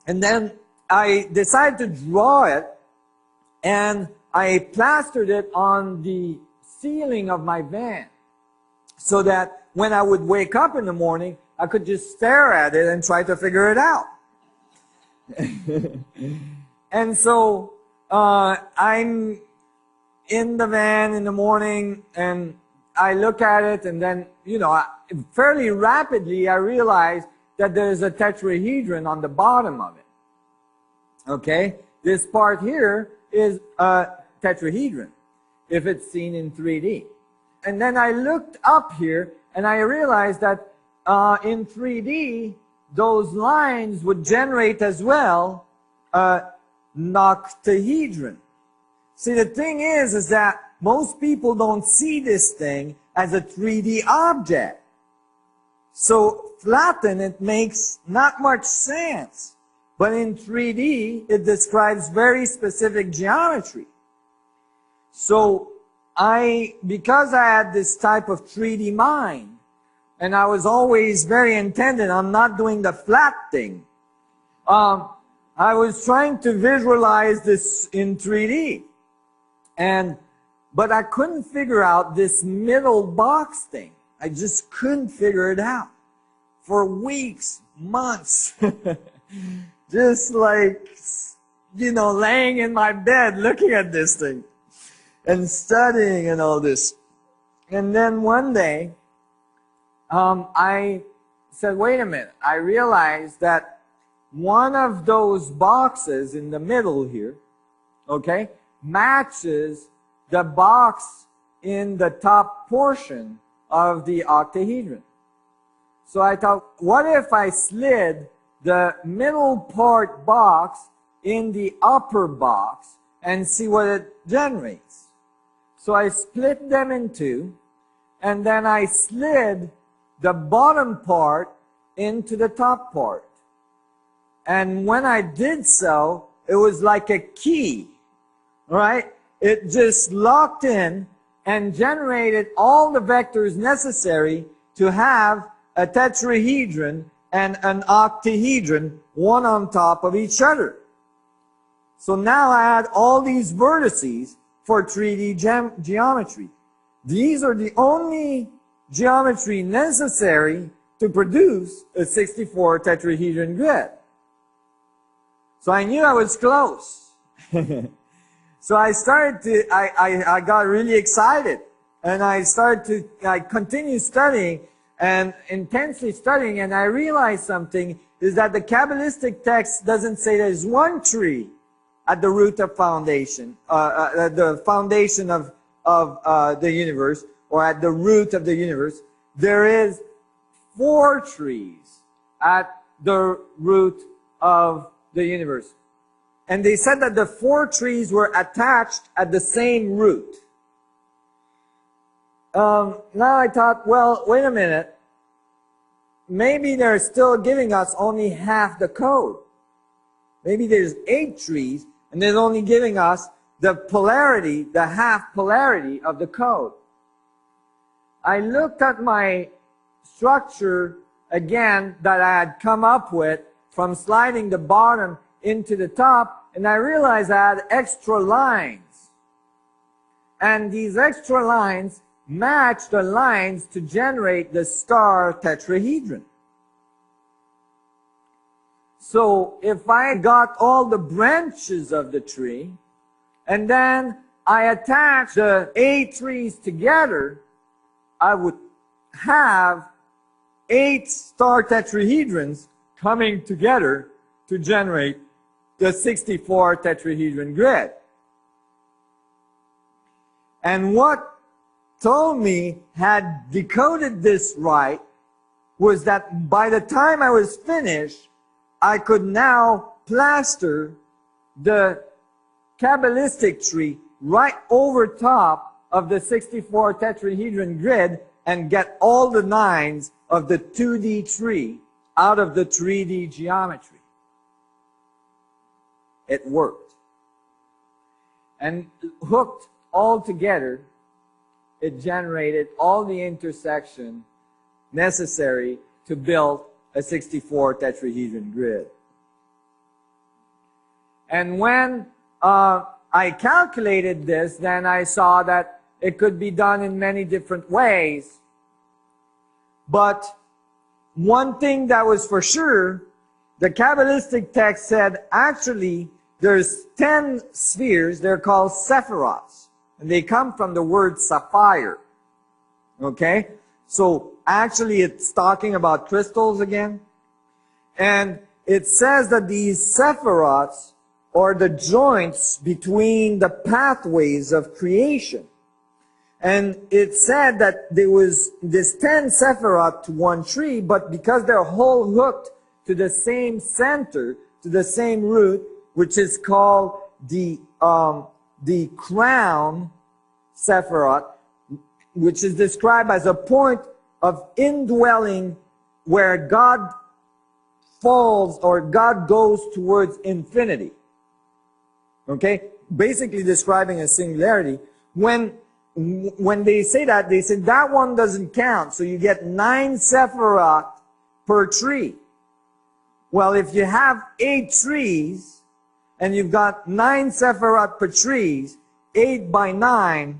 And then I decided to draw it, and I plastered it on the ceiling of my van so that when I would wake up in the morning, I could just stare at it and try to figure it out. And so I'm in the van in the morning, and I look at it, and then, fairly rapidly I realize that there's a tetrahedron on the bottom of it. Okay? This part here is a tetrahedron, if it's seen in 3D. And then I looked up here, and I realized that in 3D, those lines would generate as well a noctahedron. See, the thing is that most people don't see this thing as a 3D object. So flatten it makes not much sense. But in 3D, it describes very specific geometry. So because I had this type of 3D mind, and I was always very intended on not doing the flat thing, I was trying to visualize this in 3D. But I couldn't figure out this middle box thing. I just couldn't figure it out. For weeks, months. Just like, laying in my bed looking at this thing. And studying and all this. And then one day, I said, wait a minute. I realized that one of those boxes in the middle here, okay, matches the box in the top portion of the octahedron. So I thought, what if I slid the middle part box in the upper box and see what it generates? So I split them in two, and then I slid the bottom part into the top part. And when I did so, it was like a key, right? It just locked in and generated all the vectors necessary to have a tetrahedron and an octahedron, one on top of each other. So now I had all these vertices for 3D geometry. These are the only geometry necessary to produce a 64 tetrahedron grid. So I knew I was close. So I got really excited, and I continued studying and intensely studying, and I realized something, is that the Kabbalistic text doesn't say there's one tree at the root of foundation, the foundation of the universe, or at the root of the universe. There is 4 trees at the root of the universe. And they said that the 4 trees were attached at the same root. Now I thought, well, wait a minute. Maybe they're still giving us only half the code. Maybe there's 8 trees, and they're only giving us the polarity, the half polarity of the code. I looked at my structure again that I had come up with from sliding the bottom into the top, and I realized I had extra lines. And these extra lines match the lines to generate the star tetrahedron. So if I got all the branches of the tree, and then I attach the 8 trees together, I would have 8 star tetrahedrons coming together to generate the 64 tetrahedron grid. And what Ptolemy had decoded this right was that by the time I was finished, I could now plaster the Kabbalistic tree right over top of the 64 tetrahedron grid and get all the 9s of the 2D tree out of the 3D geometry. It worked. And hooked all together, it generated all the intersection necessary to build a 64 tetrahedron grid. And when I calculated this, then I saw that it could be done in many different ways. But one thing that was for sure, the Kabbalistic text said actually there's 10 spheres. They're called sephiroths. And they come from the word sapphire. Okay? So actually it's talking about crystals again. And it says that these sephiroths are the joints between the pathways of creation. And it said that there was this 10 sephiroth to one tree, but because they're all hooked to the same center, to the same root, which is called the crown sephiroth, which is described as a point of indwelling where God falls or God goes towards infinity. Okay? Basically describing a singularity. When they say that, they say that one doesn't count. So you get 9 sephiroth per tree. Well, if you have 8 trees and you've got 9 sephiroth per trees, 8 by 9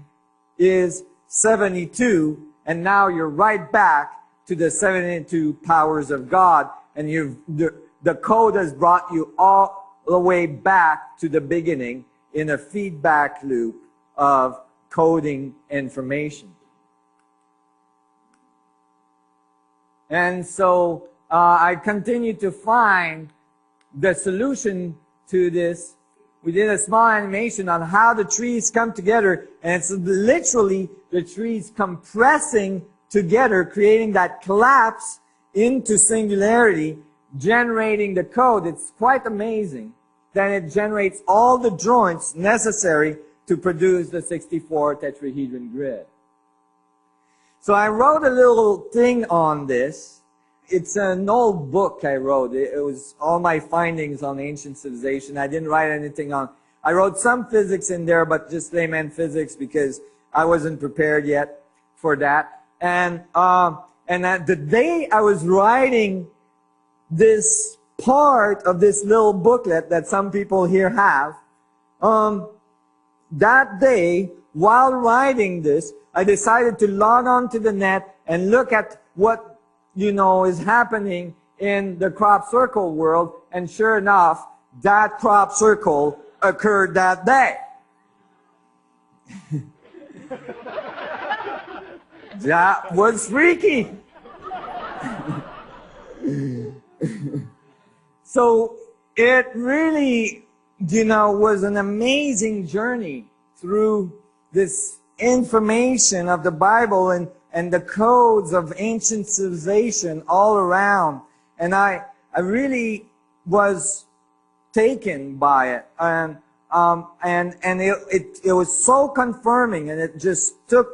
is 72. And now you're right back to the 72 powers of God. And the code has brought you all the way back to the beginning in a feedback loop of coding information. And so I continue to find the solution to this. We did a small animation on how the trees come together, and it's literally the trees compressing together, creating that collapse into singularity, generating the code. It's quite amazing. Then it generates all the joints necessary to produce the 64 tetrahedron grid. So I wrote a little thing on this. It's an old book I wrote. It was all my findings on ancient civilization. I didn't write anything on. I wrote some physics in there, but just layman physics because I wasn't prepared yet for that. And the day I was writing this part of this little booklet that some people here have, that day, while writing this, I decided to log on to the net and look at what, is happening in the crop circle world. And sure enough, that crop circle occurred that day. That was freaky. So it really, was an amazing journey through this information of the Bible and the codes of ancient civilization all around. And I really was taken by it. And it was so confirming, and it just took,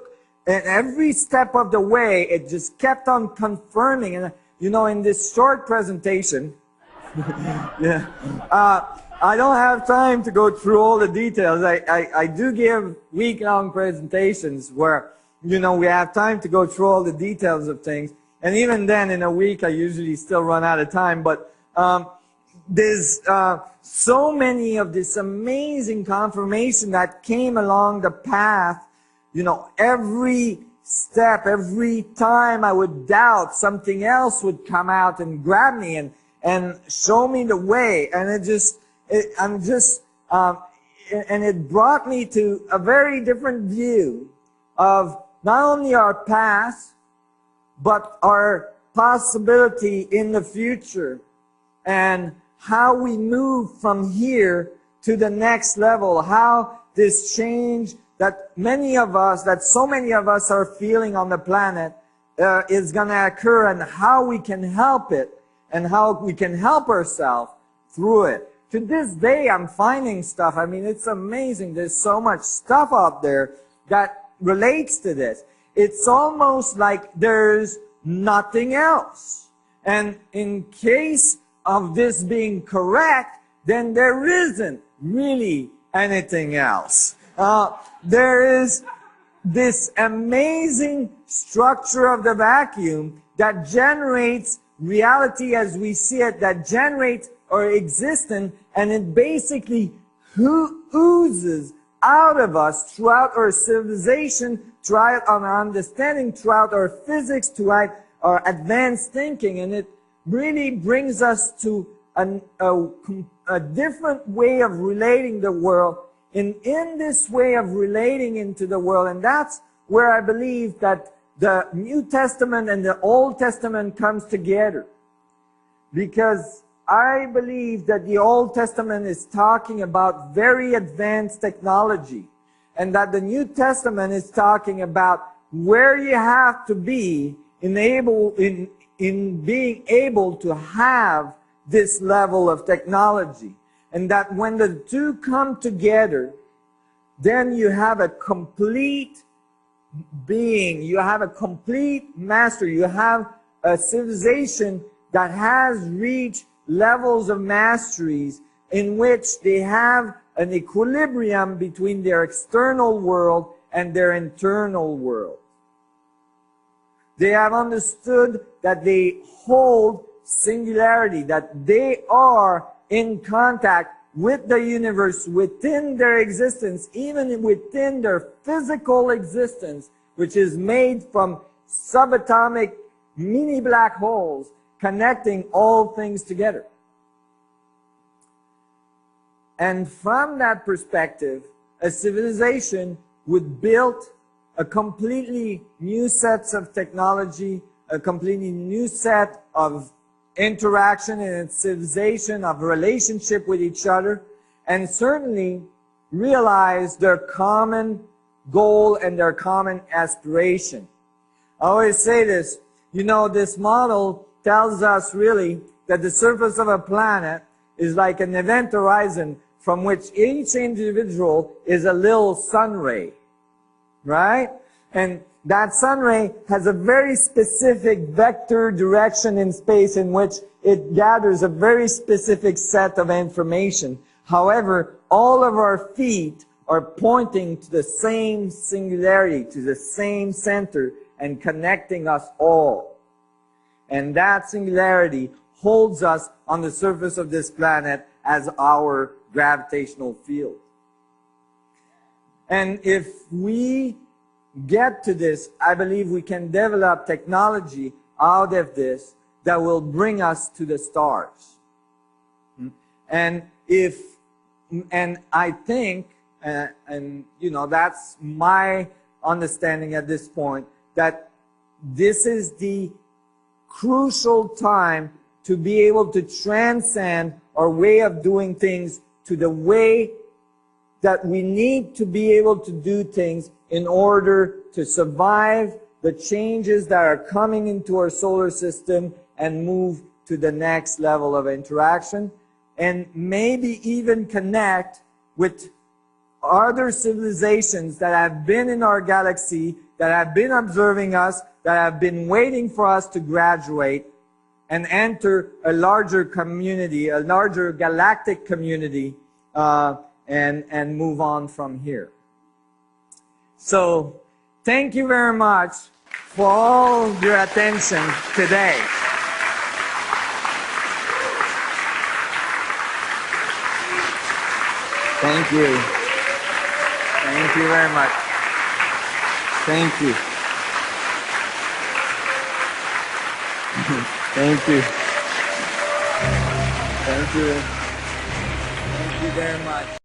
and every step of the way, it just kept on confirming. And, in this short presentation, yeah, I don't have time to go through all the details. I do give week-long presentations where, we have time to go through all the details of things. And even then, in a week, I usually still run out of time. But there's so many of this amazing confirmation that came along the path. Every step, every time I would doubt, something else would come out and grab me and show me the way. And and it brought me to a very different view of not only our past, but our possibility in the future, and how we move from here to the next level, how this change that so many of us are feeling on the planet is going to occur, and how we can help it, and how we can help ourselves through it. To this day, I'm finding stuff. I mean, it's amazing. There's so much stuff out there that relates to this. It's almost like there's nothing else. And in case of this being correct, then there isn't really anything else. There is this amazing structure of the vacuum that generates reality as we see it that generates our existence, and it basically oozes out of us throughout our civilization, throughout our understanding, throughout our physics, throughout our advanced thinking, and it really brings us to a different way of relating the world. In this way of relating into the world, and that's where I believe that the New Testament and the Old Testament comes together. Because I believe that the Old Testament is talking about very advanced technology, and that the New Testament is talking about where you have to be in being able to have this level of technology. And that when the two come together, then you have a complete being, you have a complete master, you have a civilization that has reached levels of masteries in which they have an equilibrium between their external world and their internal world. They have understood that they hold singularity, that they are in contact with the universe within their existence, even within their physical existence, which is made from subatomic mini black holes connecting all things together. And from that perspective, a civilization would build a completely new set of technology, a completely new set of interaction in its civilization, of relationship with each other, and certainly realize their common goal and their common aspiration. I always say this, this model tells us really that the surface of a planet is like an event horizon from which each individual is a little sun ray, right? And that sun ray has a very specific vector direction in space in which it gathers a very specific set of information. However, all of our feet are pointing to the same singularity, to the same center, and connecting us all. And that singularity holds us on the surface of this planet as our gravitational field. And if we get to this, I believe we can develop technology out of this that will bring us to the stars. And I think, that's my understanding at this point, that this is the crucial time to be able to transcend our way of doing things to the way that we need to be able to do things in order to survive the changes that are coming into our solar system and move to the next level of interaction, and maybe even connect with other civilizations that have been in our galaxy, that have been observing us, that have been waiting for us to graduate and enter a larger community, a larger galactic community, and move on from here. So, thank you very much for all your attention today. Thank you. Thank you very much. Thank you. Thank you. Thank you. Thank you very much.